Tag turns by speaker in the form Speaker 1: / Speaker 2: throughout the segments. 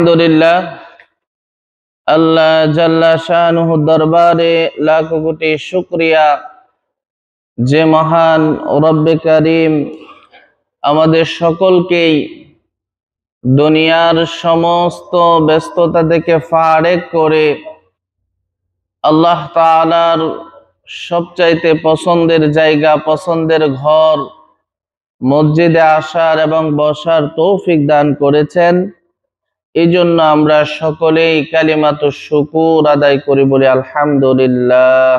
Speaker 1: আলহামদুলিল্লাহ, আল্লাহ জাল্লা শানুহু দরবারে লাখ কোটি শুকরিয়া যে মহান রব্বে কারীম আমাদের সকলকেই দুনিয়ার সমস্ত ব্যস্ততা থেকে ফারেক করে আল্লাহ তাআলার সবচাইতে পছন্দের জায়গা, পছন্দের ঘর মসজিদে আসার এবং বসার তৌফিক দান করেছেন। এই জন্য আমরা সকলেই কালিমাতু শুকুর আদায় করি, বলি আলহামদুলিল্লাহ।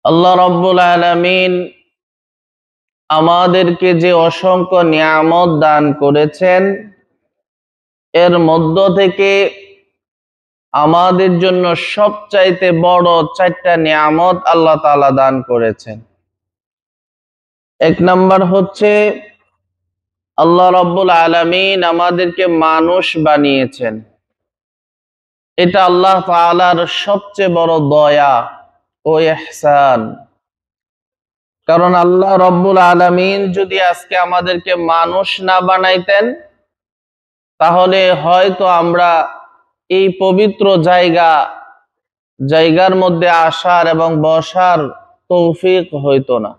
Speaker 1: আল্লাহ রাব্বুল আলামিন আমাদেরকে যে অসংখ্য নিয়ামত দান করেছেন, এর মধ্য থেকে আমাদের জন্য সবচাইতে বড় 4টা নিয়ামত আল্লাহ তাআলা দান করেছেন। এক নাম্বার হচ্ছে আল্লাহ রাব্বুল আলামিন আমাদেরকে মানুষ বানিয়েছেন। এটা আল্লাহ তাআলার সবচেয়ে বড় দয়া ও ইহসান। কারণ আল্লাহ রাব্বুল আলামিন যদি আজকে আমাদেরকে মানুষ না বানাইতেন, তাহলে হয়তো আমরা এই পবিত্র জায়গার মধ্যে আসার এবং বসার তৌফিক হইতো না।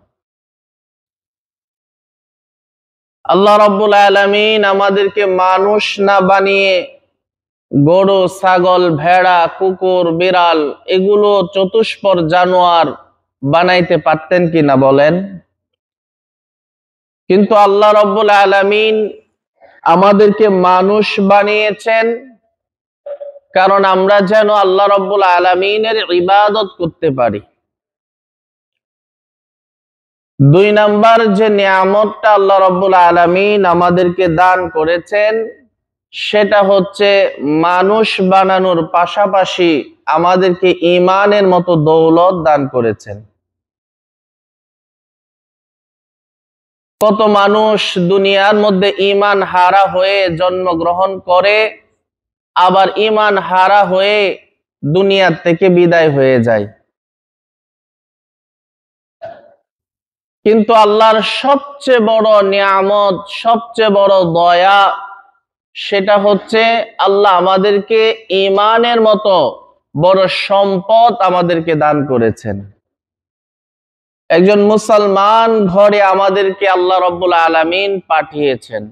Speaker 1: আল্লাহ রাব্বুল আলামিন আমাদেরকে মানুষ না বানিয়ে গরু, ছাগল, ভেড়া, কুকুর, বিড়াল এগুলো চতুষ্পদ জানোয়ার বানাইতে পারতেন কিনা বলেন? কিন্তু আল্লাহ রাব্বুল আলামিন আমাদেরকে মানুষ বানিয়েছেন কারণ আমরা যেন আল্লাহ রাব্বুল আলামিনের ইবাদত করতে পারি। 2 নাম্বার যে নিয়ামতটা আল্লাহ রাব্বুল আলামিন আমাদেরকে দান করেছেন, সেটা হচ্ছে মানুষ বানানোর পাশাপাশি আমাদেরকে ঈমানের মতো দৌলত দান করেছেন। কত মানুষ দুনিয়ার মধ্যে ঈমান হারা হয়ে জন্মগ্রহণ করে, আবার ঈমান হারা হয়ে দুনিয়া থেকে বিদায় হয়ে যায়। কিন্তু আল্লাহর সবচেয়ে বড় নিয়ামত, সবচেয়ে বড় দয়া, সেটা হচ্ছে আল্লাহ আমাদেরকে ঈমানের মতো বড় সম্পদ আমাদেরকে দান করেছেন। একজন মুসলমান ঘরে আমাদেরকে আল্লাহ রাব্বুল আলামিন পাঠিয়েছেন।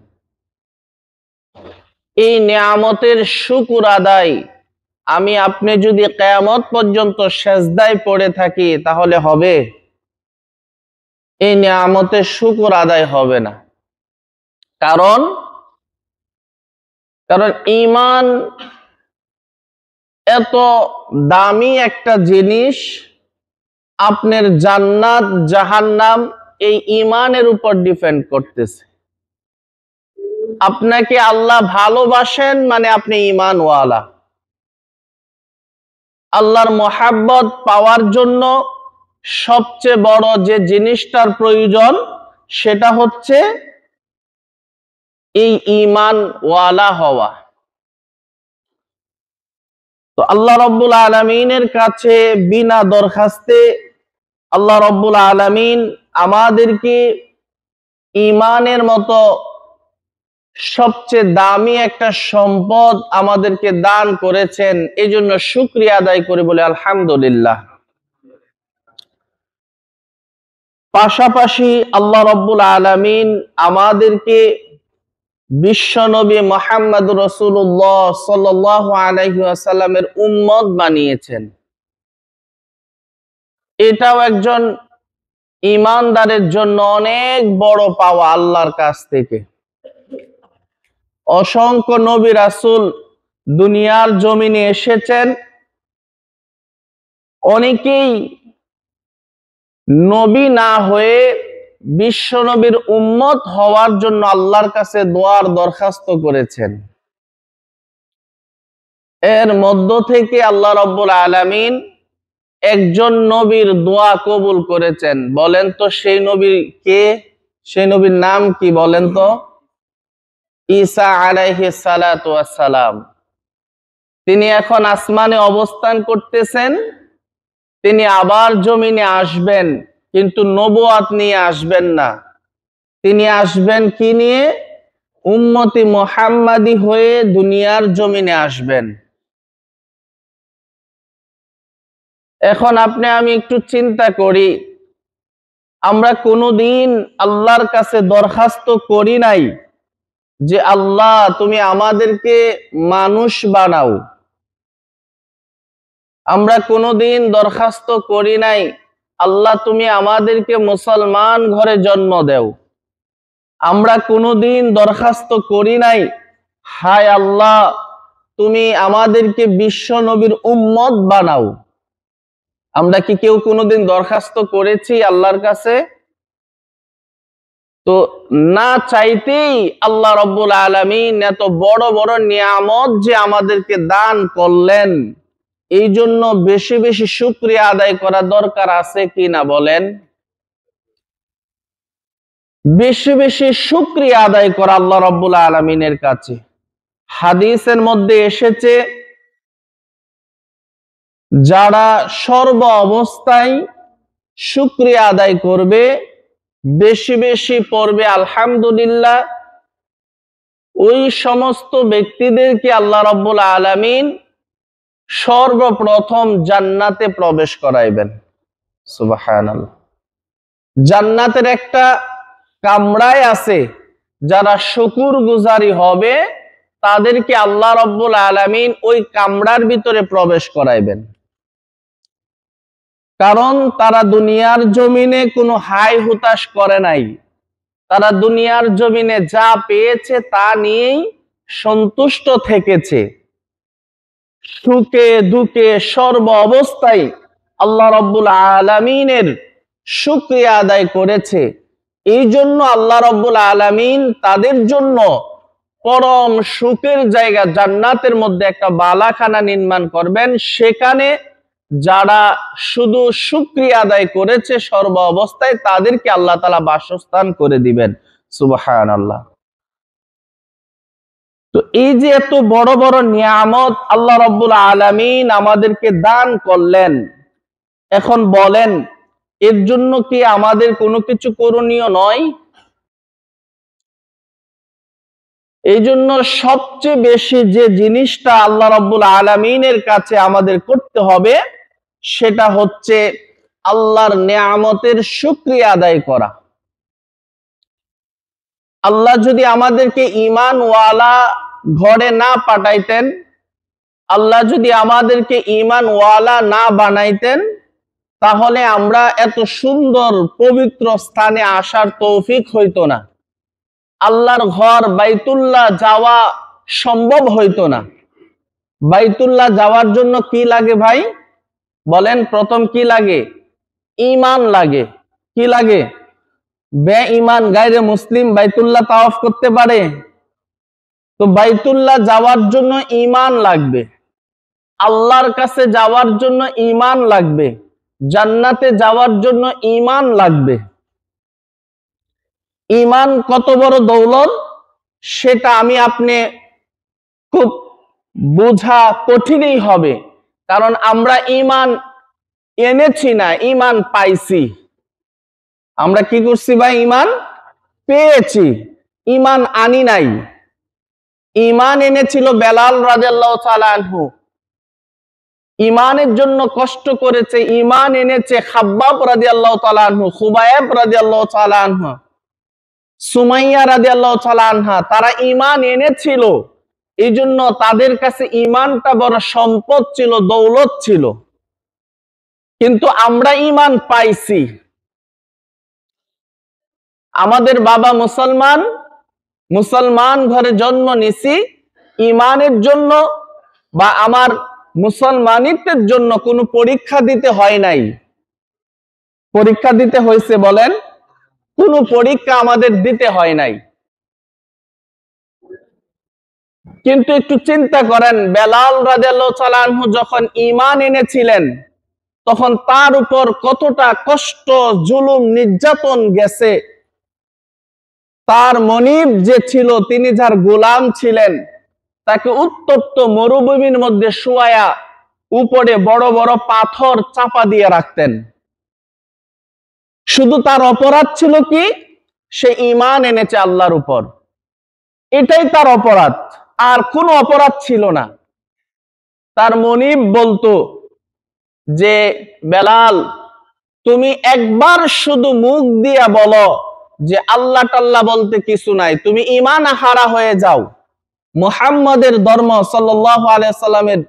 Speaker 1: এই নিয়ামতের শুকর আদায় আমি আপনি যদি কিয়ামত পর্যন্ত সিজদায় পড়ে থাকি তাহলে হবে? এই নিয়ামতের শুকর আদায় হবে না। কারণ ঈমান এত দামি একটা জিনিস, আপনার জান্নাত জাহান্নাম এই ঈমানের উপর ডিপেন্ড করতেছে। আপনাকে আল্লাহ ভালোবাসেন মানে আপনি ঈমানওয়ালা। আল্লাহর মহাব্বত পাওয়ার জন্য সবচেয়ে বড় যে জিনিসটার প্রয়োজন, সেটা হচ্ছে এই ঈমানওয়ালা হওয়া। তো আল্লাহ রাব্বুল আলামিনের কাছে বিনা দরখাস্তে আল্লাহ রাব্বুল আলামিন আমাদেরকে ঈমানের মতো সবচেয়ে দামি একটা সম্পদ আমাদেরকে দান করেছেন। এই জন্য শুকরিয়া আদায় করে বলে আলহামদুলিল্লাহ। পাশাপাশি আল্লাহ রাব্বুল আলামিন আমাদেরকে বিশ্বনবী মুহাম্মদুর রাসূলুল্লাহ সাল্লাল্লাহু আলাইহি ওয়াসাল্লামের উম্মত বানিয়েছেন। এটাও একজন ঈমানদারের জন্য অনেক বড় পাওয়া আল্লাহর কাছ থেকে। অসংখ্য নবী রাসূল দুনিয়ার জমিনে এসেছেন, অনেকেই নবী না হয়ে বিশ্বনবীর উম্মত হওয়ার জন্য আল্লাহর কাছে দোয়ার দরখাস্ত করেছেন। এর মধ্য থেকে আল্লাহ রাব্বুল আলামিন একজন নবীর দোয়া কবুল করেছেন। বলেন তো সেই নবী কে? সেই নবীর নাম কি বলেন তো? ঈসা আলাইহিস সালাতু ওয়াস সালাম। তিনি এখন আসমানে অবস্থান করতেছেন। তিনি আবার জমিনে আসবেন, কিন্তু নবুয়াত নিয়ে আসবেন না। তিনি আসবেন কি নিয়ে? উম্মতি মুহাম্মাদি হয়ে দুনিয়ার জমিনে আসবেন। এখন আপনি আমি একটু চিন্তা করি, আমরা কোনোদিন আল্লাহর কাছে দরখাস্ত করি নাই যে আল্লাহ তুমি আমাদেরকে মানুষ বানাও। আমরা কোনোদিন দরখাস্ত করি নাই আল্লাহ তুমি আমাদেরকে মুসলমান ঘরে জন্ম দেও। আমরা কোনোদিন দরখাস্ত করি নাই হায় আল্লাহ তুমি আমাদেরকে বিশ্ব নবীর উম্মত বানাও। আমরা কি কেউ কোনোদিন দরখাস্ত করেছি আল্লাহর কাছে? তো না চাইতেই আল্লাহ রাব্বুল আলামিন এত বড় বড় নিয়ামত যে আমাদেরকে দান করলেন, এই জন্য বেশি বেশি শুকরিয়া আদায় করা দরকার আছে কি না বলেন? বেশি বেশি শুকরিয়া আদায় করা আল্লাহ রাব্বুল আলামিনের কাছে। হাদিসের মধ্যে এসেছে, যারা সর্ব অবস্থায় শুকরিয়া আদায় করবে, বেশি বেশি পড়বে আলহামদুলিল্লাহ, ওই সমস্ত ব্যক্তিদেরকে আল্লাহ রাব্বুল আলামিন সর্বপ্রথম জান্নাতে প্রবেশ করাইবেন। সুবহানাল্লাহ। জান্নাতের একটা কামরায় আছে, যারা শুকরগুজারি হবে তাদেরকে আল্লাহ রাব্বুল আলামিন ওই কামরার ভিতরে প্রবেশ করাইবেন। কারণ তারা দুনিয়ার জমিনে কোনো হাই হুতাশ করে নাই, তারা দুনিয়ার জমিনে যা পেয়েছে তা নিয়েই সন্তুষ্ট থেকেছে। সুখে দুঃখে সর্ব অবস্থায় আল্লাহ রাব্বুল আলামিনের শুকরিয়া আদায় করেছে। এই জন্য আল্লাহ রাব্বুল আলামিন তাদের জন্য পরম সুখের জায়গা জান্নাতের মধ্যে একটা বালাখানা নির্মাণ করবেন। সেখানে যারা শুধু শুকরিয়া আদায় করেছে সর্ব অবস্থায়, তাদেরকে আল্লাহ তাআলা বাসস্থান করে দিবেন। সুবহানাল্লাহ। তো এই যে এত বড় বড় নিয়ামত আল্লাহ রাব্বুল আলামিন আমাদেরকে দান করলেন, এখন বলেন এর জন্য কি আমাদের কোনো কিছু করণীয় নয়? এই জন্য সবচেয়ে বেশি যে জিনিসটা আল্লাহ রাব্বুল আলামিনের কাছে আমাদের করতে হবে, সেটা হচ্ছে আল্লাহর নিয়ামতের শুকরিয়া আদায় করা। আল্লাহ যদি আমাদেরকে ঈমানওয়ালা ঘরে না পাঠাইতেন, আল্লাহ যদি আমাদেরকে ঈমানওয়ালা না বানাইতেন, তাহলে আমরা এত সুন্দর পবিত্র স্থানে আসার তৌফিক হইতো না। আল্লাহর ঘর বাইতুল্লাহ যাওয়া সম্ভব হইতো না। বাইতুল্লাহ যাওয়ার জন্য কি লাগে ভাই বলেন? প্রথম কি লাগে? ঈমান লাগে। কি লাগে? বেঈমান গায়রে মুসলিম বাইতুল্লাহ তাওয়াফ করতে পারে? তো বাইতুল্লাহ যাওয়ার জন্য ঈমান লাগবে, আল্লাহর কাছে যাওয়ার জন্য ঈমান লাগবে, জান্নাতে যাওয়ার জন্য ঈমান লাগবে। ঈমান কত বড় দৌলত সেটা আমি আপনি খুব বোঝা কঠিনই হবে, কারণ আমরা ঈমান এনেছি না, ঈমান পাইছি। আমরা কি করছি ভাই? ঈমান পেয়েছি, ঈমান আনি নাই। ঈমান এনেছিল বেলাল রাদিয়াল্লাহু তাআলা আনহু, ঈমানের জন্য কষ্ট করেছে। ঈমান এনেছে খাব্বাব রাদিয়াল্লাহু তাআলা আনহু, খুবাইব রাদিয়াল্লাহু তাআলা আনহু, সুমাইয়া রাদিয়াল্লাহু তাআলা আনহা। তারা ঈমান এনেছিল, এই জন্য তাদের কাছে ঈমানটা বড় সম্পদ ছিল, দৌলত ছিল। কিন্তু আমরা ঈমান পাইছি। আমাদের বাবা মুসলমান, মুসলমান ঘরে জন্ম নিছি, ঈমানের জন্য বা আমার মুসলমানিত্বের জন্য কোনো পরীক্ষা দিতে হয় নাই। পরীক্ষা দিতে হয়েছে বলেন? কোনো পরীক্ষা আমাদের দিতে হয় নাই। কিন্তু একটু চিন্তা করেন, বেলাল রাদিয়াল্লাহু তাআলা আনহু যখন ঈমান এনেছিলেন, তখন তার উপর কতটা কষ্ট, জুলুম, নির্যাতন গেছে। তার মনিব যে ছিল, তিনি যার গোলাম ছিলেন, তাকে উত্তপ্ত মরুভূমির মধ্যে শুয়ায়া উপরে বড় বড় পাথর চাপা দিয়ে রাখতেন। শুধু তার অপরাধ ছিল কি? সে ঈমান এনেছে আল্লাহর উপর, এটাই তার অপরাধ, আর কোনো অপরাধ ছিল না। তার মনিব বলতো যে বেলাল, তুমি একবার শুধু মুখ দিয়া বলো যে আল্লাহ টাল্লাহ বলতে কিছু নাই, তুমি ঈমান হারা হয়ে যাও, মুহাম্মাদের ধর্ম সাল্লাল্লাহু আলাইহি সাল্লামের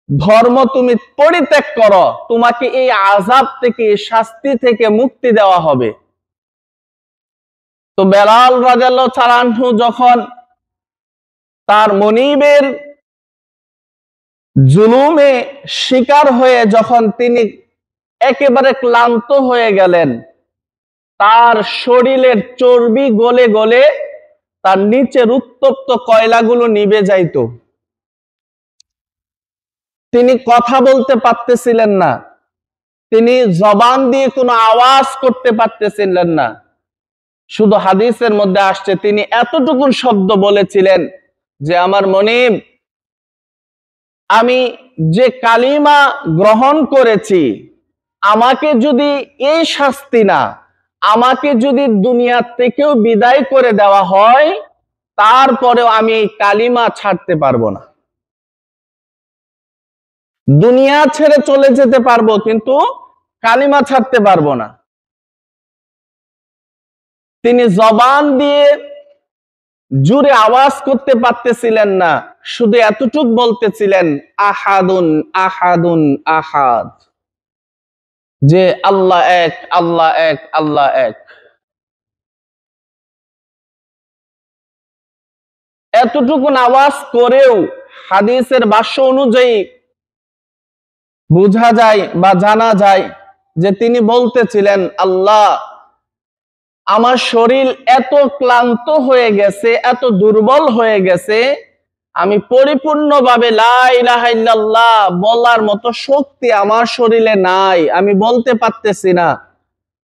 Speaker 1: ধর্ম তুমি পরিত্যাগ করো, তোমাকে এই আযাব থেকে, শাস্তি থেকে মুক্তি দেওয়া হবে। তো বেলাল রাদিয়াল্লাহু তাআলা আনহু যখন তার মনিবের জুলুমে শিকার হয়ে যখন তিনি একেবারে ক্লান্ত হয়ে গেলেন, তার শরীরের চর্বি গলে গলে তার নিচের উত্তপ্ত কয়লাগুলো নিভে যাইত, তিনি কথা বলতে পারতেছিলেন না, তিনি জবান দিয়ে কোনো আওয়াজ করতে পারতেছিলেন না। শুধু হাদিসের মধ্যে আসছে তিনি এতটুকু শব্দ বলেছিলেন যে আমার মনিব, আমি যে কালিমা গ্রহণ করেছি, আমাকে যদি এই শাস্তি না, আমাকে যদি দুনিয়া থেকেও বিদায় করে দেওয়া হয়, তারপরেও আমি এই কালিমা ছাড়তে পারবো না। দুনিয়া ছেড়ে চলে যেতে পারবো, কিন্তু কালিমা ছাড়তে পারবো না। তিনি জবান দিয়ে জুড়ে আওয়াজ করতে পারতেছিলেন না, শুধু এতটুক বলতেছিলেন আহাদুন আহাদুন আহাদ, যে আল্লাহ এক, আল্লাহ এক, আল্লাহ এক। এতটুকু আওয়াজ করেও হাদিসের ভাষ্য অনুযায়ী বোঝা যায় বা জানা যায় যে তিনি বলতেছিলেন, আল্লাহ, আমার শরীর এত ক্লান্ত হয়ে গেছে, এত দুর্বল হয়ে গেছে, আমি পরিপূর্ণভাবে লা ইলাহা ইল্লাল্লাহ বলার মতো শক্তি আমার শরীরে নাই, আমি বলতে পারতেছি না।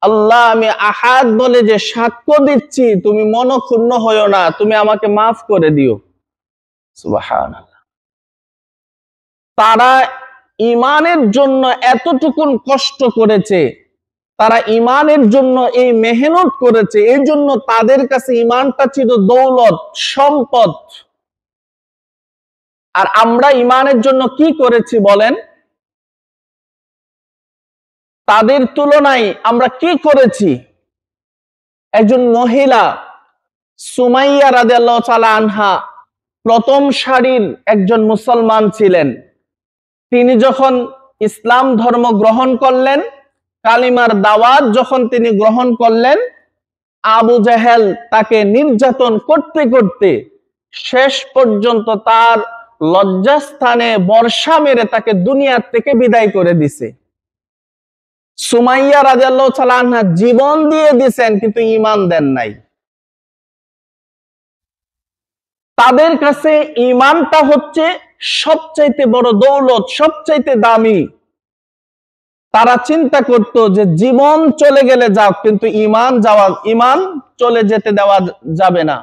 Speaker 1: আল্লাহ, আমি আহাদ বলে যে সাক্ষ্য দিচ্ছি, তুমি মনক্ষুণ্ণ হইও না, তুমি আমাকে মাফ করে দিও। সুবহানাল্লাহ। তারা ঈমানের জন্য এতটুকুন কষ্ট করেছে, তারা ঈমানের জন্য এই মেহনত করেছে, এই জন্য তাদের কাছে ঈমানটা ছিল দৌলত, সম্পদ। আর আমরা ঈমানের জন্য কি করেছি বলেন? তাদের তুলনায় আমরা কি করেছি? একজন মহিলা সুমাইয়া রাদিয়াল্লাহু তাআলা আনহা প্রথম সারির একজন মুসলমান ছিলেন। তিনি যখন ইসলাম ধর্ম গ্রহণ করলেন, কালিমার দাওয়াত যখন তিনি গ্রহণ করলেন, আবু জেহেল তাকে নির্যাতন করতে করতে শেষ পর্যন্ত তার লজ্জাস্থানে বর্ষা মেরে তাকে দুনিয়া থেকে বিদায় করে দিছে। সুমাইয়া রাদিয়াল্লাহু তাআলা আনহা জীবন দিয়ে দিয়েছেন, কিন্তু ঈমান দেন নাই। তাদের কাছে ঈমানটা হচ্ছে সবচাইতে বড় দৌলত, সবচাইতে দামি। তারা চিন্তা করত যে জীবন চলে গেলে যাক, কিন্তু ঈমান চলে যেতে দেওয়া যাবে না,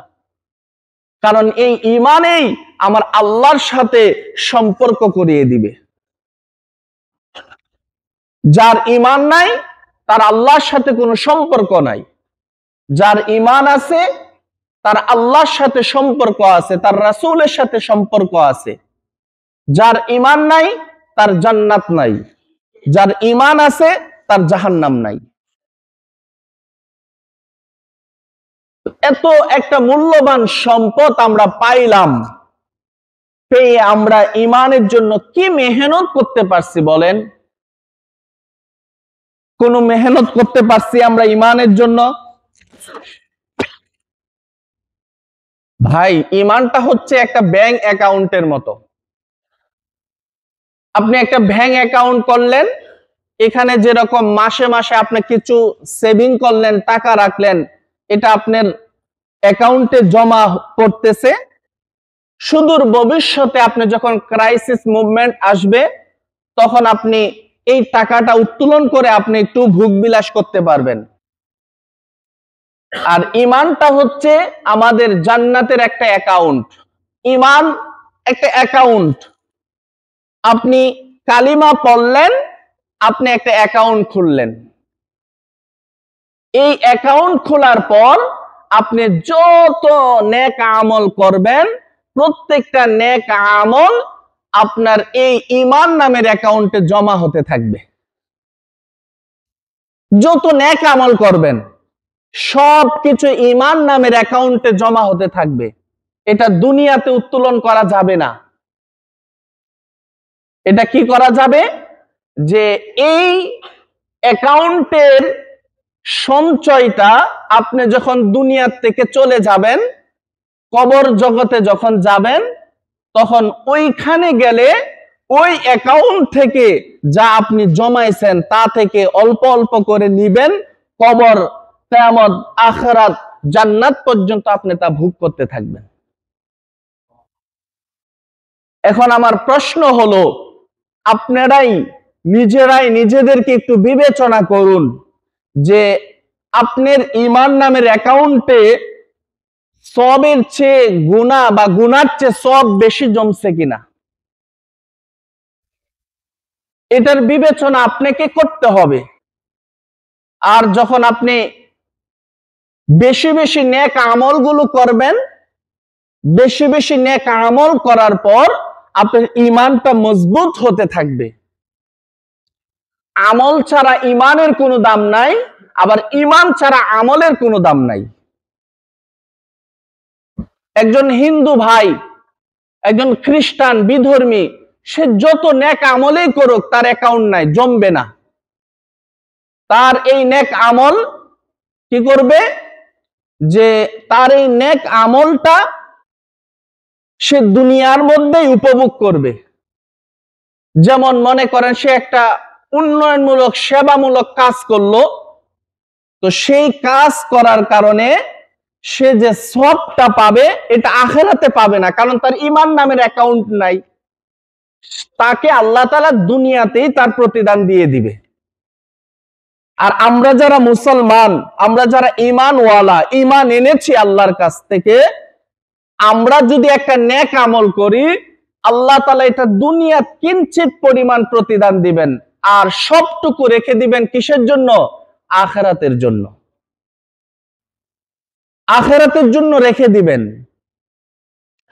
Speaker 1: কারণ এই ঈমানেই আমার আল্লাহর সাথে সম্পর্ক করিয়ে দিবে। যার ঈমান নাই তার আল্লাহর সাথে কোনো সম্পর্ক নাই, যার ঈমান আছে তার আল্লাহর সাথে সম্পর্ক আছে, তার রাসূলের সাথে সম্পর্ক আছে। যার ঈমান নাই তার জান্নাত নাই, যার ঈমান আছে তার জাহান্নাম নাই। এত একটা মূল্যবান সম্পদ আমরা পাইলাম, পেয়ে আমরা ঈমানের জন্য কি মেহনত করতে পারছি বলেন? কোন মেহনত করতে পারছি আমরা ঈমানের জন্য? ভাই, ঈমানটা হচ্ছে একটা ব্যাংক অ্যাকাউন্টের মতো। আপনি একটা ব্যাংক অ্যাকাউন্ট করলেন, এখানে যেরকম মাসে মাসে আপনি কিছু সেভিং করলেন, টাকা রাখলেন, এটা আপনার অ্যাকাউন্টে জমা করতেছে। সুদূর ভবিষ্যতে আপনি যখন ক্রাইসিস মুভমেন্ট আসবে, তখন আপনি এই টাকাটা উত্তোলন করে আপনি একটু ভোগ বিলাস করতে পারবেন। আর ঈমানটা হচ্ছে আমাদের জান্নাতের একটা অ্যাকাউন্ট। ঈমান একটা অ্যাকাউন্ট। আপনি কালিমা পড়লেন, আপনি একটা অ্যাকাউন্ট খুললেন। এই অ্যাকাউন্ট খোলার পর আপনি যত নেক আমল করবেন প্রত্যেকটা নেক আমল আপনার এই ঈমান নামের অ্যাকাউন্টে জমা হতে থাকবে। যত নেক আমল করবেন সবকিছু ঈমান নামের অ্যাকাউন্টে জমা হতে থাকবে। এটা দুনিয়াতে উত্তোলন করা যাবে না। এটা কি করা যাবে? যে এই অ্যাকাউন্টের সঞ্চয়টা আপনি যখন দুনিয়া থেকে চলে যাবেন, কবর জগতে যখন যাবেন, তখন ওইখানে গেলে ওই অ্যাকাউন্ট থেকে যা আপনি জমাইছেন তা থেকে অল্প অল্প করে নিবেন। কবর, কিয়ামত, আখিরাত, জান্নাত পর্যন্ত আপনি তা ভোগ করতে থাকবেন। এখন আমার প্রশ্ন হলো, আপনারাই নিজেরাই নিজেদেরকে একটু বিবেচনা করুন যে আপনার ঈমান নামের অ্যাকাউন্টে সবের চেয়ে গুনাহ বা গুনার চেয়ে সব বেশি জমছে কিনা। এটার বিবেচনা আপনাকে করতে হবে। আর যখন আপনি বেশি বেশি নেক আমলগুলো করবেন, বেশি বেশি নেক আমল করার পর আপনার ঈমানটা মজবুত হতে থাকবে। আমল ছাড়া ঈমানের কোনো দাম নাই, আবার ঈমান ছাড়া আমলের কোনো দাম নাই। একজন হিন্দু ভাই, একজন খ্রিস্টান বিধর্মী, সে যত নেক আমলই করুক তার অ্যাকাউন্ট নাই, জমবে না। তার এই নেক আমল কি করবে? যে তার এই নেক আমলটা সে দুনিয়ার মধ্যেই উপভোগ করবে। যেমন মনে করেন সে একটা উন্নয়নমূলক সেবামূলক কাজ করলো, তো সেই কাজ করার কারণে সে যে সওয়াবটা পাবে এটা আখিরাতে পাবে না, কারণ তার ঈমান নামের অ্যাকাউন্ট নাই। তাকে আল্লাহ তাআলা দুনিয়াতেই তার প্রতিদান দিয়ে দিবে। আর আমরা যারা মুসলমান, আমরা যারা ঈমানওয়ালা, ঈমান এনেছি আল্লাহর কাছ থেকে, আমরা যদি একটা নেক আমল করি, আল্লাহ তাআলা এটা দুনিয়া কিঞ্চিত পরিমাণ প্রতিদান দিবেন, আর সবটুকু রেখে দিবেন কিসের জন্য? আখিরাতের জন্য। আখিরাতের জন্য রেখে দিবেন।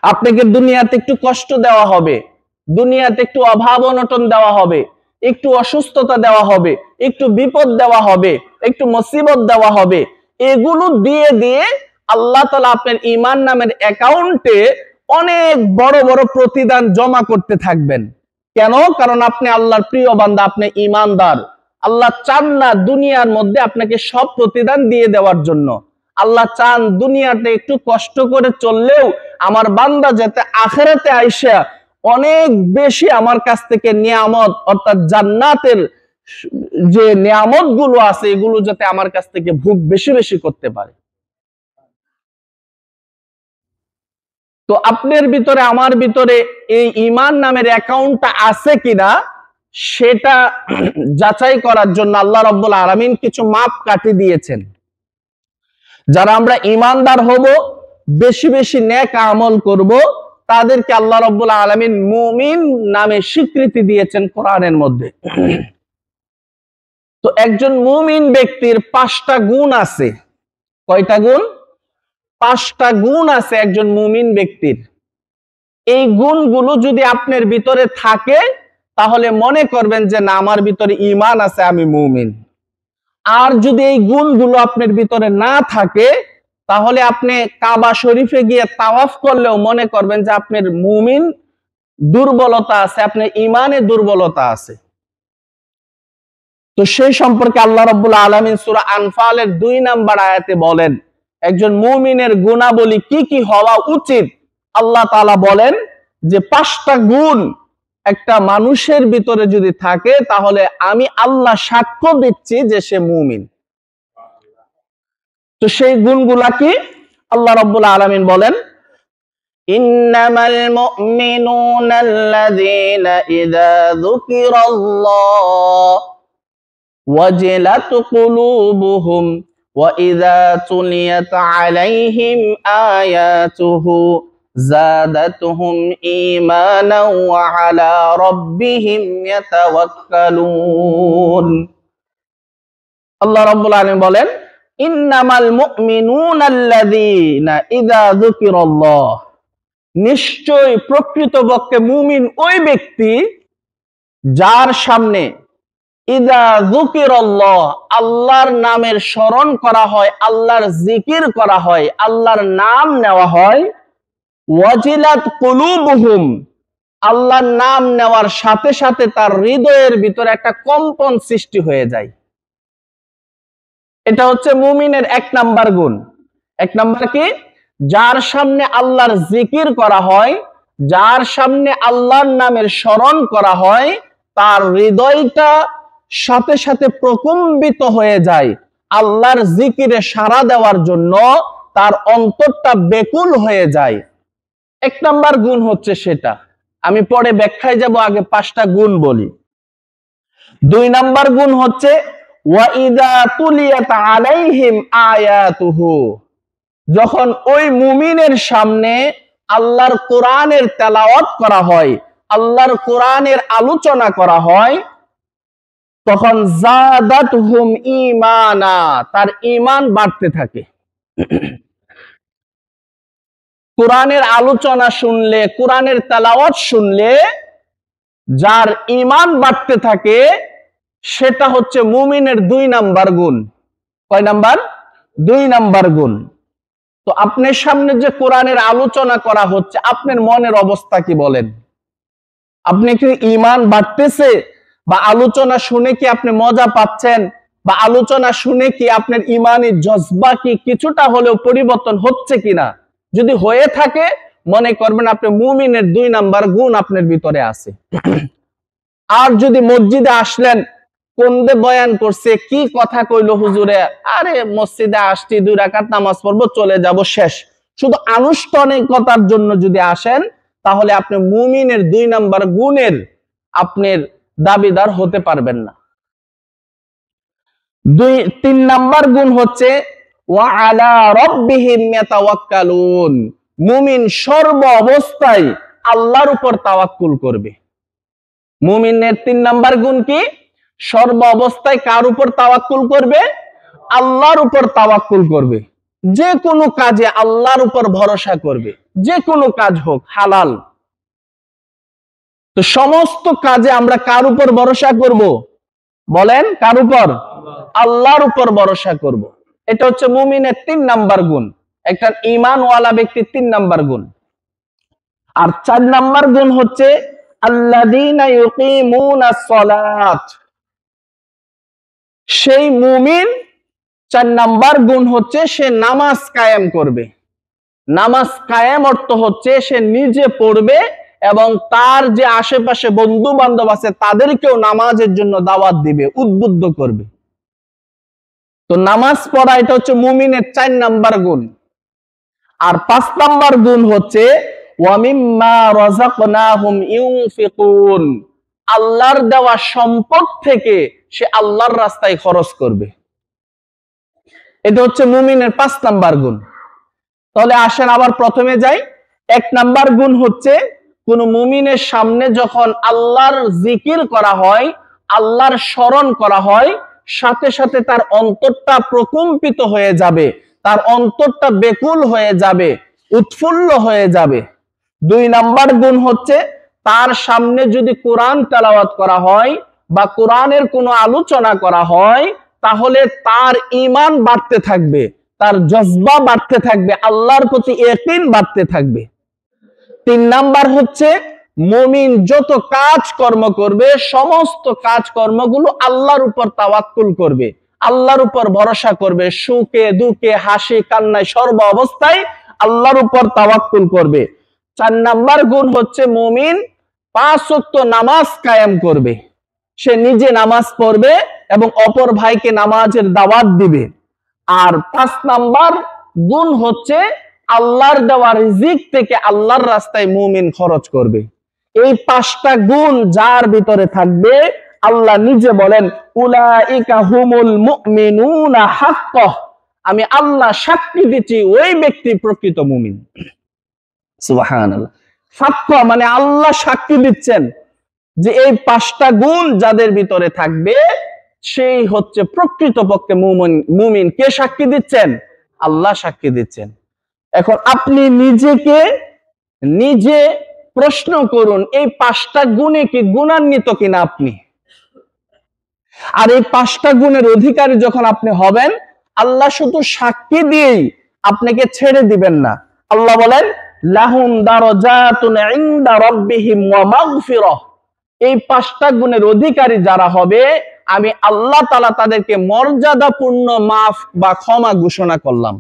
Speaker 1: আপনাকে দুনিয়াতে একটু কষ্ট দেওয়া হবে, দুনিয়াতে একটু অভাব অনটন দেওয়া হবে, একটু অসুস্থতা দেওয়া হবে, একটু বিপদ দেওয়া হবে, একটু মুসিবত দেওয়া হবে। এগুলো দিয়ে দিয়ে আল্লাহ তাআলা আপনার ঈমান নামের অ্যাকাউন্টে অনেক বড় বড় প্রতিদান জমা করতে থাকবেন। কেন? কারণ আপনি আল্লাহর প্রিয় বান্দা, আপনি ঈমানদার। আল্লাহ চান না দুনিয়ার মধ্যে আপনাকে সব প্রতিদান দিয়ে দেওয়ার জন্য। আল্লাহ চান দুনিয়াতে একটু কষ্ট করে চললেও আমার বান্দা যাতে আখিরাতে আইসা অনেক বেশি আমার কাছ থেকে নিয়ামত, অর্থাৎ জান্নাতের যে নিয়ামত গুলো আছে এগুলো যাতে আমার কাছ থেকে ভোগ বেশি বেশি করতে পারে। তো আপনার ভিতরে আমার ভিতরে এই ঈমান নামের অ্যাকাউন্টটা আছে কিনা সেটা যাচাই করার জন্য আল্লাহ রাব্বুল আলামিন কিছু মাপকাঠি দিয়েছেন। যারা আমরা ঈমানদার হব, বেশি বেশি নেক আমল করব, তাদেরকে আল্লাহ রাব্বুল আলামিন মুমিন নামে স্বীকৃতি দিয়েছেন কোরআনের মধ্যে। তো একজন মুমিন ব্যক্তির 5টা গুণ আছে। কয়টা গুণ? 5টা গুণ আছে একজন মুমিন ব্যক্তির। এই গুণগুলো যদি আপনার ভিতরে থাকে তাহলে মনে করবেন যে না, আমার ভিতরে ঈমান আছে, আমি মুমিন। আর যদি এই গুণগুলো আপনার ভিতরে না থাকে তাহলে আপনি কাবা শরীফে গিয়ে তাওয়াফ করলেও মনে করবেন যে আপনার মুমিন দুর্বলতা আছে, আপনার ঈমানে দুর্বলতা আছে। তো সেই সম্পর্কে আল্লাহ রাব্বুল আলামিন সূরা আনফালের 2 নম্বর আয়াতে বলেন একজন মুমিনের গুণাবলী কি কি হওয়া উচিত। আল্লাহ তাআলা বলেন যে 5টা গুণ একটা মানুষের ভিতরে যদি থাকে তাহলে আমি আল্লাহ সাক্ষ্য দিচ্ছি যে সে মুমিন। তো সেই গুণগুলা কি? আল্লাহ রাব্বুল আলামিন বলেন, ইন্নামাল মুমিনুনা আল্লাযীনা ইযা যুকিরাল্লাহ ওয়াজিলাত কুলুবুহুম ওয়া ইযা তুলিয়াত আলাইহিম আয়াতুহু যাদাতুহুম ঈমানাও ওয়া আলা রাব্বিহিম ইয়াতাওয়াক্কালুন। আল্লাহ রাব্বুল আলামিন বলেন, ইন্নামাল মুমিনুনা আল্লাযীনা ইযা যুকিরাল্লাহ, নিশ্চয় প্রকৃতপক্ষে মুমিন ওই ব্যক্তি যার সামনে ইযা যুকিরাল্লাহ, আল্লাহর নামের স্মরণ করা হয়, আল্লাহর জিকির করা হয়, আল্লাহর নাম নেওয়া হয়, ওয়াজিলাত কুলুবুহুম, আল্লাহর নাম নেওয়ার সাথে সাথে তার হৃদয়ের ভিতরে একটা কম্পন সৃষ্টি হয়ে যায়। এটা হচ্ছে মুমিনের এক নাম্বার গুণ। এক নাম্বার কি? যার সামনে আল্লাহর জিকির করা হয়, যার সামনে আল্লাহর নামের স্মরণ করা হয়, তার হৃদয়টা সাথে সাথে প্রকম্পিত হয়ে যায় আল্লাহর জিকিরে সাড়া দেওয়ার জন্য, তার অন্তরটা বেকুল হয়ে যায়। এক নাম্বার গুণ হচ্ছে সেটা। আমি পরে ব্যাখ্যায় যাব, আগে 5টা গুণ বলি। 2 নাম্বার গুণ হচ্ছে ওয়াইদা তুলিয়াত আলাইহিম আয়াতুহু, যখন ওই মুমিনের সামনে আল্লাহর কোরআনের তেলাওয়াত করা হয়, আল্লাহর কোরআনের আলোচনা করা হয়, তখন জাদাতহুম ঈমানা, তার ঈমান বাড়তে থাকে। কোরআনের আলোচনা শুনলে, কোরআনের তেলাওয়াত শুনলে যার ঈমান বাড়তে থাকে, সেটা হচ্ছে মুমিনের 2 নাম্বার গুণ। কয় নাম্বার? 2 নাম্বার গুণ। তো আপনার সামনে যে কোরআনের আলোচনা করা হচ্ছে, আপনার মনের অবস্থা কি বলেন? আপনি কি ঈমান বাড়তেছে? বা আলোচনা শুনে কি আপনি মজা পাচ্ছেন? বা আলোচনা শুনে কি আপনার ঈমানি জজবা কি কিছুটা হলেও পরিবর্তন হচ্ছে কিনা? যদি হয়ে থাকে, মনে করবেন আপনি মুমিনের 2 নাম্বার গুণ আপনার ভিতরে আছে। আর যদি মসজিদে আসলেন, কোনদে বয়ান করছে, কি কথা কইলো হুজুরে, আরে মসজিদে আসছি 2 রাকাত নামাজ পড়বো চলে যাব, শেষ, শুধু আনুষ্ঠানিকতার জন্য যদি আসেন, তাহলে আপনি মুমিনের 2 নাম্বার গুণের আপনার দাবিদার হতে পারবেন না। 3 নাম্বার গুণ হচ্ছে ওয়া আলা রাব্বিহিম ইয়াতাওয়াক্কালুন, মুমিন সর্ব অবস্থায় আল্লাহর উপর তাওয়াক্কুল করবে। মুমিনের 3 নাম্বার গুণ কি? সর্ব অবস্থায় কার উপর তাওয়াক্কুল করবে? আল্লাহর উপর তাওয়াক্কুল করবে। যে কোনো কাজে আল্লাহর উপর ভরসা করবে, যে কোনো কাজ হোক হালাল। তো সমস্ত কাজে আমরা কার উপর ভরসা করব? বলেন, কার উপর? আল্লাহর উপর ভরসা করব। এটা হচ্ছে মুমিনের 3 নাম্বার গুণ, একটা ঈমানওয়ালা ব্যক্তির 3 নাম্বার গুণ। আর 4 নাম্বার গুণ হচ্ছে আল্লাযীনা ইউকিমুনাস সালাত, সেই মুমিন 4 নাম্বার গুণ হচ্ছে সে নামাজ কায়েম করবে। নামাজ কায়েম অর্থ হচ্ছে সে নিজে পড়বে এবং তার যে আশেপাশে বন্ধু বান্ধব আছে তাদেরকেও নামাজের জন্য দাওয়াত দিবে, উদ্বুদ্ধ করবে। তো নামাজ পড়া এটা হচ্ছে মুমিনের 4 নাম্বার গুণ। আর 5 নাম্বার গুণ হচ্ছে ওয়া মিম্মা রাযাকনাহুম ইউনফিকুন, আল্লাহর দেওয়া সম্পদ থেকে সে আল্লাহর রাস্তায় খরচ করবে। এটা হচ্ছে মুমিনের 5 নাম্বার গুণ। তাহলে আসেন আবার প্রথমে যাই। 1 নাম্বার গুণ হচ্ছে কোন মুমিনের সামনে যখন আল্লাহর জিকির করা হয়, আল্লাহর স্মরণ করা হয়, সাথে সাথে তার অন্তরটা প্রকম্পিত হয়ে যাবে, তার অন্তরটা বেকুল হয়ে যাবে, উৎফুল্ল হয়ে যাবে। 2 নাম্বার গুণ হচ্ছে তার সামনে যদি কোরআন তেলাওয়াত করা হয় বা কোরআনের কোনো আলোচনা করা হয়, তাহলে তার ঈমান বাড়তে থাকবে, তার জজবা বাড়তে থাকবে, আল্লাহর প্রতি ইয়াকিন বাড়তে থাকবে। 3 নাম্বার হচ্ছে মুমিন যত কাজ কর্ম করবে, সমস্ত কাজ কর্মগুলো আল্লাহর উপর তাওয়াক্কুল করবে, আল্লাহর উপর ভরসা করবে, সুখে দুঃখে হাসি কান্নায় সর্ব অবস্থায় আল্লাহর উপর তাওয়াক্কুল করবে। 4 নাম্বার গুণ হচ্ছে মুমিন 5 ওয়াক্ত নামাজ কায়েম করবে, সে নিজে নামাজ পড়বে এবং অপর ভাইকে নামাজের দাওয়াত দিবে। আর 5 নাম্বার গুণ হচ্ছে আল্লাহর দেওয়া রিজিক থেকে আল্লাহর রাস্তায় মুমিন খরচ করবে। এই 5টা গুণ যার ভিতরে থাকবে, আল্লাহ নিজে বলেন উলাইকা হুমুল মুমিনুনা হাক্কাহ, আমি আল্লাহ সাক্ষী দিচ্ছি ওই ব্যক্তি প্রকৃত মুমিন। সুবহানাল্লাহ। সাক্ষ্য মানে আল্লাহ সাক্ষী দিচ্ছেন যে এই 5টা গুণ যাদের ভিতরে থাকবে সেই হচ্ছে প্রকৃতপক্ষে মুমিন। কে সাক্ষী দিচ্ছেন? আল্লাহ সাক্ষী দিচ্ছেন। এখন আপনি নিজে প্রশ্ন করুন, এই 5টা গুণে কি গুণান্বিত কিনা আপনি? আর এই 5টা গুণের অধিকারী যখন আপনি হবেন, আল্লাহ শুধু সাক্ষী দিয়েই আপনাকে ছেড়ে দিবেন না। আল্লাহ বলেন, লাহুম দারাজাতুন ইনদা রাব্বিহিম ওয়া মাগফিরাহ। এই 5টা গুণের অধিকারী যারা হবে, আমি আল্লাহ তাআলা তাদেরকে মর্যাদাপূর্ণ মাফ বা ক্ষমা ঘোষণা করলাম।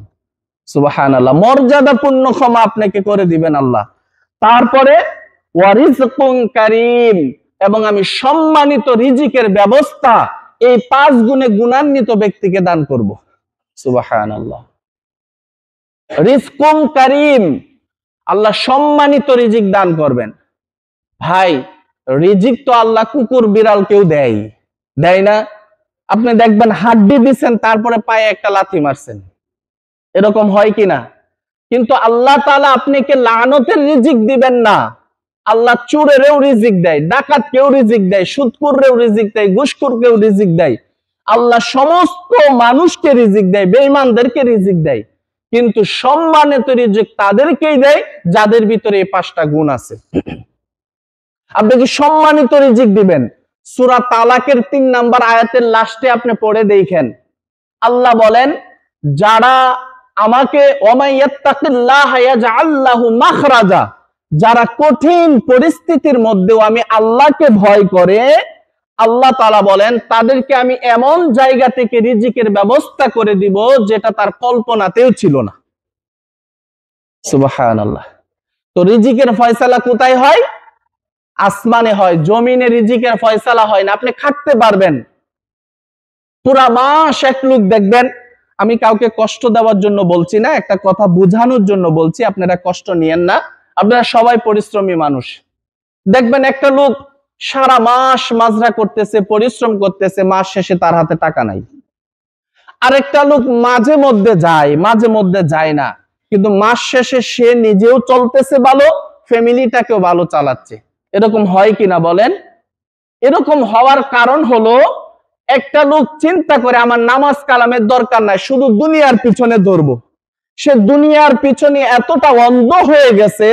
Speaker 1: সুবহানাল্লাহ, মর্যাদাপূর্ণ ক্ষমা আপনাকে করে দিবেন আল্লাহ। তারপরে ওয়া রিজকুন কারীম, এবং আমি সম্মানিত রিজিকের ব্যবস্থা এই 5 গুণে গুণান্বিত ব্যক্তিকে দান করব। সুবহানাল্লাহ, রিজকুন কারীম, আল্লাহ সম্মানিত রিজিক দান করবেন। ভাই, রিজিক তো আল্লাহ কুকুর বিড়াল কেউ দেয় না। আপনি দেখবেন হাড্ডি দিচ্ছেন, তারপরে পায়ে একটা লাথি মারছেন, এরকম হয় কিনা? কিন্তু আল্লাহ তাআলা আপনাকে লানতের রিজিক দিবেন না। আল্লাহ চোরেরও রিজিক দেয়, ডাকাতকেও রিজিক দেয়, সুদখোররেও রিজিক দেয়, ঘুষখোরকেও রিজিক দেয়। আল্লাহ সমস্ত মানুষকে রিজিক দেয়, বেঈমানদেরকে রিজিক দেয়। কিন্তু সম্মানিত রিজিক তাদেরকেই দেয় যাদের ভিতরে এই 5টা গুণ আছে। আপনি কি সম্মানিত রিজিক দিবেন? সূরা তালাকের 3 নাম্বার আয়াতের লাস্টে আপনি পড়ে দেখেন, আল্লাহ বলেন, যারা আমাকে ওমাইয়াত্তাকিল্লাহা ইয়াজআল লাহু মাখরাজা, যারা কঠিন পরিস্থিতির মধ্যেও আমি আল্লাহকে ভয় করে, আল্লাহ তাআলা বলেন তাদেরকে আমি এমন জায়গা থেকে রিজিকের ব্যবস্থা করে দিব যেটা তার কল্পনাতেও ছিল না। সুবহানাল্লাহ। তো রিজিকের ফয়সালা কোথায় হয়? আসমানে হয়, জমিনে রিজিকের ফয়সালা হয় না। আপনি খাটতে পারবেন, পুরা মাস এক লোক দেখবেন, আমি কাউকে কষ্ট দেওয়ার জন্য বলছি না, একটা কথা বোঝানোর জন্য বলছি, আপনারা কষ্ট নিয়েন না, আপনারা সবাই পরিশ্রমী মানুষ। দেখবেন একটা লোক সারা মাস মাজরা করতেছে, পরিশ্রম করতেছে, মাস শেষে তার হাতে টাকা নাই। আরেকটা লোক মাঝে মধ্যে যায় না, কিন্তু মাস শেষে সে নিজেও চলতেছে ভালো, ফ্যামিলিটাকেও ভালো চালাচ্ছে। এরকম হয় কিনা বলেন? এরকম হওয়ার কারণ হলো, একটা লোক চিন্তা করে আমার নামাজ কালামের দরকার নাই, শুধু দুনিয়ার পিছনে দৌড়বো। সে দুনিয়ার পিছনে এতটা অন্ধ হয়ে গেছে,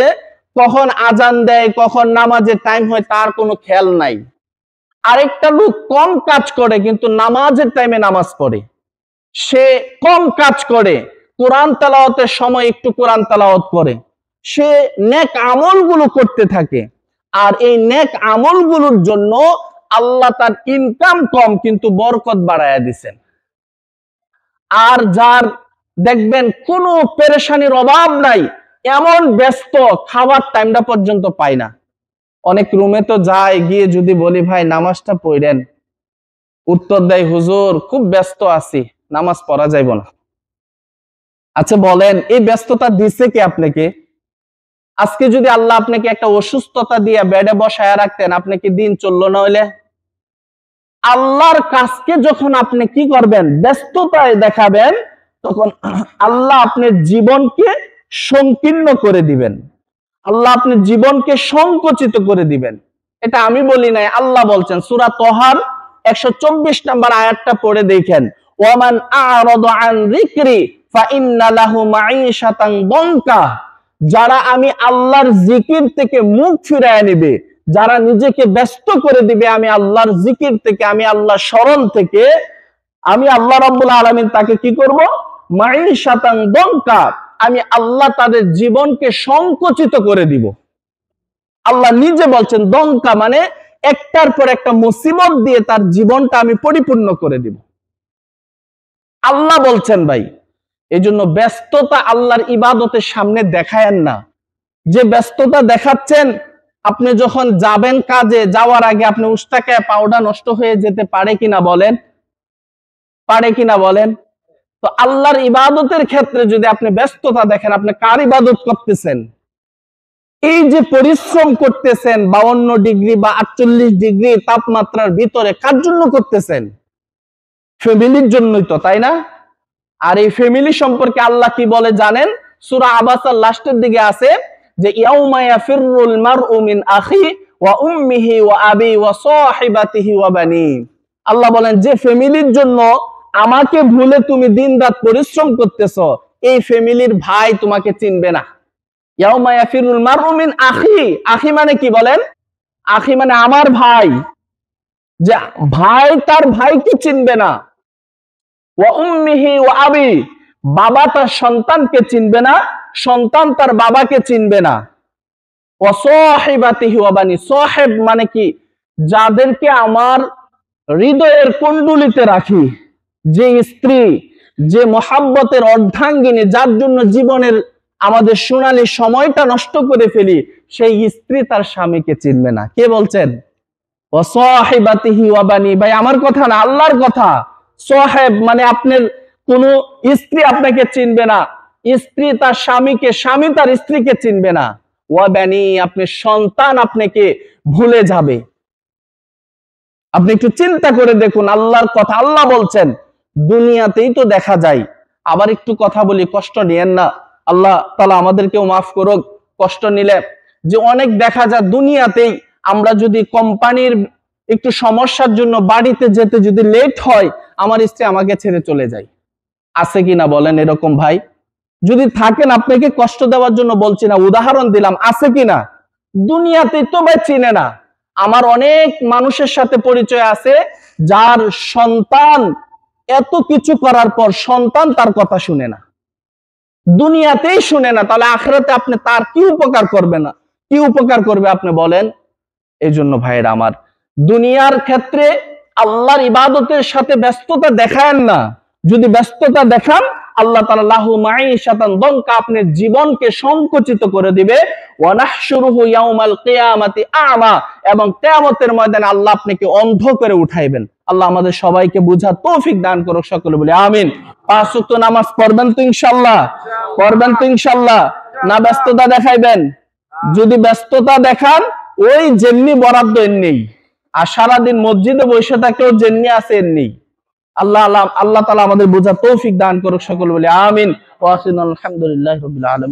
Speaker 1: কখন আজান দেয়, কখন নামাজের টাইম হয়, তার কোনো খেয়াল নাই। আরেকটা লোক কম কাজ করে কিন্তু নামাজের টাইমে নামাজ পড়ে। সে কম কাজ করে, কোরআন তেলাওয়াতের সময় একটু কোরআন তেলাওয়াত করে, সে নেক আমলগুলো করতে থাকে। আর এই নেক আমলগুলোর জন্য আল্লাহ তার ইনকাম কম কিন্তু বরকত বাড়ায়া দিবেন। আর যার দেখবেন কোনো পেরেশানির অভাব নাই, এমন ব্যস্ত, খাবার টাইমটা পর্যন্ত পায় না। অনেক রুমে তো যায়, গিয়ে যদি বলি ভাই নামাজটা পড়েন, উত্তর দেয় হুজুর খুব ব্যস্ত আছি, নামাজ পড়া যাইব না। আচ্ছা বলেন, এই ব্যস্ততা দিছে কি আপনাকে? আজকে যদি আল্লাহ আপনাকে একটা অসুস্থতা দিয়ে বেডে বসায় রাখতেন, আপনি কি দিন চললো না হইলে? আল্লাহর কাজকে যখন আপনি কি করবেন, ব্যস্ততায় দেখাবেন, তখন আল্লাহ আপনার জীবনকে সংকীর্ণ করে দিবেন, আল্লাহ আপনার জীবনকে সংকুচিত করে দিবেন। এটা আমি বলি নাই, আল্লাহ বলছেন। সূরা তহার 124 নম্বর আয়াতটা পড়ে দেখেন, ওয়ামান আ'রাদা আন যিকরি ফাইন্না লাহু মাঈশাতান দনকা। যারা আমি আল্লাহর জিকির থেকে মুখ ফিরায় নিবে, যারা নিজেকে ব্যস্ত করে দিবে আমি আল্লাহর জিকির থেকে, আমি আল্লাহর স্মরণ থেকে, আমি আল্লাহ রাব্বুল আলামিন তাকে কি করব? মাঈশাতান দনকা, আমি আল্লাহ তাদের জীবনকে সংকুচিত করে দিব। আল্লাহ নিজে বলছেন, দনকা মানে একটার পর একটা মুসিবত দিয়ে তার জীবনটা আমি পরিপূর্ণ করে দিব। আল্লাহ বলছেন ভাই। এই জন্য ব্যস্ততা আল্লাহর ইবাদতের সামনে দেখায়েন না। যে ব্যস্ততা দেখাচ্ছেন, আপনি যখন যাবেন কাজে, যাওয়ার আগে আপনি উস্তাকায় পাউডা নষ্ট হয়ে যেতে পারে কিনা বলেন? পারে কিনা বলেন? তো আল্লাহর ইবাদতের ক্ষেত্রে যদি আপনি ব্যস্ততা দেখেন, আপনি কার ইবাদত করতেছেন? এই যে পরিশ্রম করতেছেন 52 ডিগ্রি বা 48 ডিগ্রি তাপমাত্রার ভিতরে, কার জন্য করতেছেন? ফ্যামিলির জন্যই তো, তাই না? আর এই ফ্যামিলি সম্পর্কে আল্লাহ কি বলে জানেন? সূরা আবাসার লাস্টের দিকে আছে যে ইয়াউমা ইয়াফিরুল মারউ মিন আখি ওয়া উম্মিহি ওয়া আবি ওয়া সাহিবাতিহি ওয়া বানি। আল্লাহ বলেন যে ফ্যামিলির জন্য আমাকে ভুলে তুমি দিনরাত পরিশ্রম করতেছো, এই ফ্যামিলির ভাই তোমাকে চিনবে না। ইয়াউমা ইয়াফিরুল মারউ মিন আখি, আখি মানে কি বলেন? আখি মানে আমার ভাই, যে ভাই তার ভাইকে চিনবে না। ওয়া উম্মিহি ওয়া আবি, বাবা তার সন্তানকে চিনবে না, সন্তান তার বাবাকে চিনবে না। ওয়া সাহিবাতিহি ওয়া বানি, সাহেব মানে কি? যাদেরকে আমার হৃদয়ের কুণ্ডুলিতে রাখি, যে স্ত্রী, যে মহাব্বতের অর্ধাঙ্গিনী, যার জন্য জীবনের আমাদের সোনালী সময়টা নষ্ট করে ফেলি, সেই স্ত্রী তার স্বামীকে চিনবে না। কে বলছেন? ওয়া সাহিবাতিহি ওয়া বানি, ভাই আমার কথা না, আল্লাহর কথা। সাহেব মানে আপনার কোন স্ত্রী আপনাকে চিনবে না, স্ত্রী তার স্বামীকে, স্বামী তার স্ত্রীকে চিনবে না। ওয়া বানি, আপনার সন্তান আপনাকে ভুলে যাবে। আপনি একটু চিন্তা করে দেখুন আল্লাহর কথা। আল্লাহ বলছেন দুনিয়াতেই তো দেখা যায়। আবার একটু কথা বলি, কষ্ট নিয়েন না, আল্লাহ তাআলা আমাদেরকেও মাফ করুক কষ্ট নিলে। যে অনেক দেখা যায় দুনিয়াতেই, আমরা যদি কোম্পানির একটু সমস্যার জন্য বাড়িতে যেতে যদি লেট হয়, আমার স্ত্রী আমাকে ছেড়ে চলে যায়। আছে কিনা বলেন এরকম ভাই? যদি থাকেন, আপনাকে কষ্ট দেওয়ার জন্য বলছি না, উদাহরণ দিলাম, আছে কিনা? দুনিয়াতেই তো ভাই চিনে না। আমার অনেক মানুষের সাথে পরিচয় আছে যার সন্তান এত কিছু করার পর সন্তান তার কথা শুনে না, দুনিয়াতেই শুনে না, তাহলে আখিরাতে আপনি তার কি উপকার করবে না, কি উপকার করবে আপনি বলেন? এই জন্য ভাইয়েরা আমার, দুনিয়ার ক্ষেত্রে আল্লাহর ইবাদতের সাথে ব্যস্ততা দেখায়েন না। যদি ব্যস্ততা দেখান, আল্লাহ তাআলা লাহু মাঈশাতান দনকা, আপনার জীবনকে সংকুচিত করে দিবে। ওয়া নাহশুরুহু ইয়াউমাল কিয়ামাতি আ'মা, এবং কিয়ামতের ময়দানে আল্লাহ আপনাকে অন্ধ করে উঠাইবেন। আল্লাহ আমাদের সবাইকে বুঝার তৌফিক দান করুক, সকলে বলি আমিন। 5 ওয়াক্ত নামাজ পড়বেন তো ইনশাআল্লাহ? পড়বেন তো ইনশাআল্লাহ? না ব্যস্ততা দেখাইবেন? যদি ব্যস্ততা দেখান, ওই যেমনি বরাদ্দ এমনি, আর সারাদিন মসজিদে বসে থাকলেও যেমনি আছে এমনি। আল্লাহ তাআলা আমাদের বোঝার তৌফিক দান করুক, সকলে বলি আমিন। ওয়া আলহামদুলিল্লাহি রাব্বিল আলামিন।